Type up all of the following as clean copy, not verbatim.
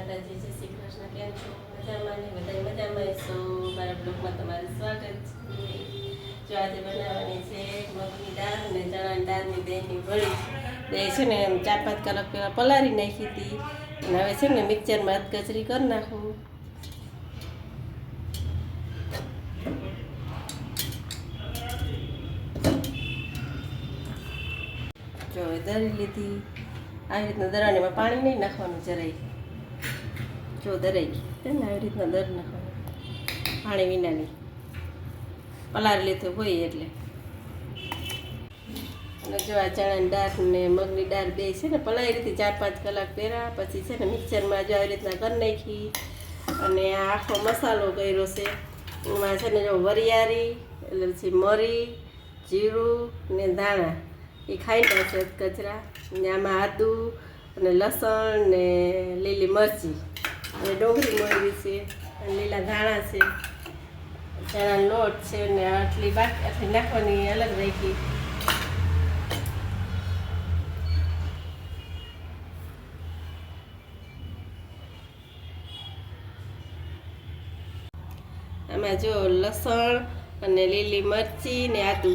માતાજી, જય શ્રી કૃષ્ણ. કેમ છો? મજામાં ને? બધા મજામાં છો? મારા બ્લોગમાં તમારું સ્વાગત છે. જો આજે બનાવવાની છે મગની દાળ અને ચણાની દાળની બેની વળી. બે છે ને 4-5 કલાક પહેલાં પલાળી નાખી હતી અને હવે છે ને મિક્સરમાં કચરી કરી નાખું. જો હવે દરી લીધી. આવી રીતના દરાણીમાં પાણી નહીં નાખવાનું જરાય. જો દરાઈ ગઈ ને આવી રીતના દર નાખવાનું પાણી વિનાની પલાળી લીધું હોય એટલે. અને જો આ ચણાની દાળ ને મગની દાળ બે છે ને પલાળી લીધી 4-5 કલાક પહેલાં. પછી છે ને મિક્સરમાં જો આવી રીતના કરી નાખી અને આ આખો મસાલો કર્યો છે. એમાં છે ને જો વરિયાળી એટલે પછી મરી, જીરું ને ધાણા એ ખાઈ નાખે કચરા ને આમાં આદુ અને લસણ ને લીલી મરચી અને ડુંગળી મોરી છે અને લીલા ધાણા છે, ચણાનો લોટ છે ને આટલી નાખવાની અલગ રાખી. આમાં જો લસણ અને લીલી મરચી ને આદુ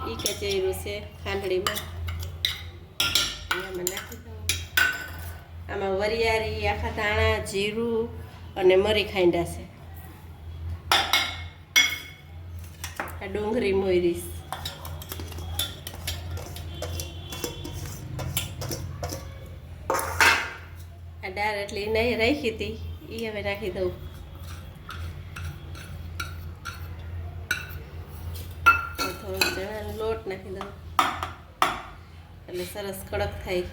એ કચેરું છે ખાંડણીમાં. આમાં નાખી દઉં. આમાં વરિયાળી, આખા ધાણા, જીરું અને મરી ખાંડા છે. આ ડુંગળી મોયરીશ. આ દાળ એટલી નહીં રાખી હતી એ હવે નાખી દઉં. થોડો ચણાનો લોટ નાખી દઉં એટલે સરસ કડક થાય.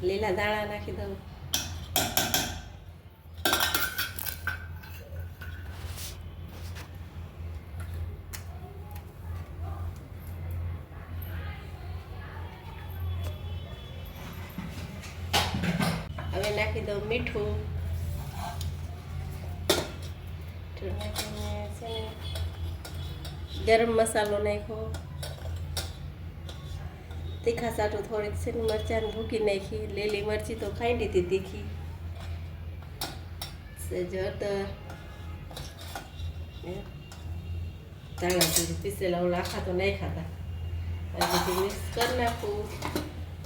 લીલા દાણા નાખી દઉં. હવે નાખી દઉં મીઠું. નાખીને છે ને ગરમ મસાલો નાખ્યો. તીખા સાટું થોડીક છે ને મરચાંને ભૂકી નાખી. લીલી મરચી તો ખાઈ લીધી તીખી. હળદર, ધાણા જીરું પીસેલા ઓલા આખા તો નહીં ખાતા. પછી મિક્સ કરી નાખું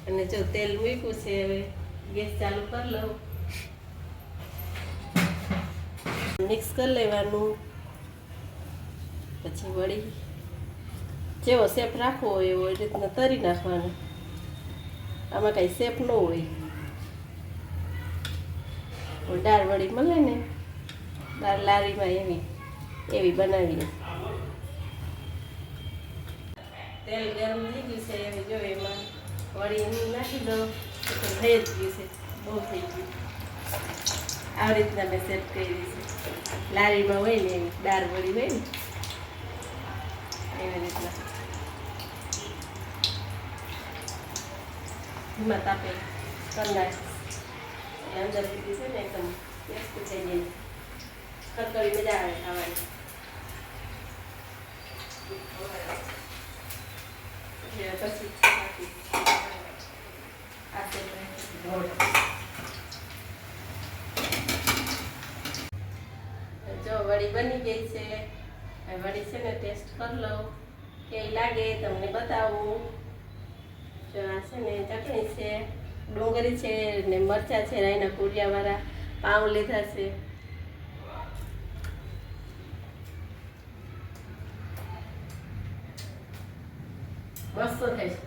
અને જો તેલ મૂક્યું છે હવે ગેસ ચાલુ કરી લઉં. મિક્સ કરી લેવાનું. પછી વળી જેવો શેપ રાખવો હોય એવો એ રીતના તરી નાખવાનું. આમાં કાંઈ શેપ ન હોય. દાળ વળી મળે ને દાળ લારીમાં એવી બનાવીએ. તેલ ગરમ થઈ ગયું છે હવે જો એમાં વળી નાખી દો. થઈ જ ગયું છે, બહુ થઈ ગયું. આવી રીતના મેં સેટ કરી છે. લારીમાં હોય ને એવી દાળ વળી હોય ને એવી રીતના ધીમા તાપે કરી નાખ. અંદર સુધી છે ને એકદમ મસ્ત થઈ જાય. કડકડી મજા આવે ખાવાની. પછી જો વડી બની ગઈ છે. વડી છે ને ટેસ્ટ કરી લઉં કેવી લાગે તમને બતાવું. જો આ છે ને ચટણી છે, ડુંગળી છે ને મરચાં છે, રાઈના કુરિયાવાળા પાઉં લીધા છે. મસ્ત થાય છે.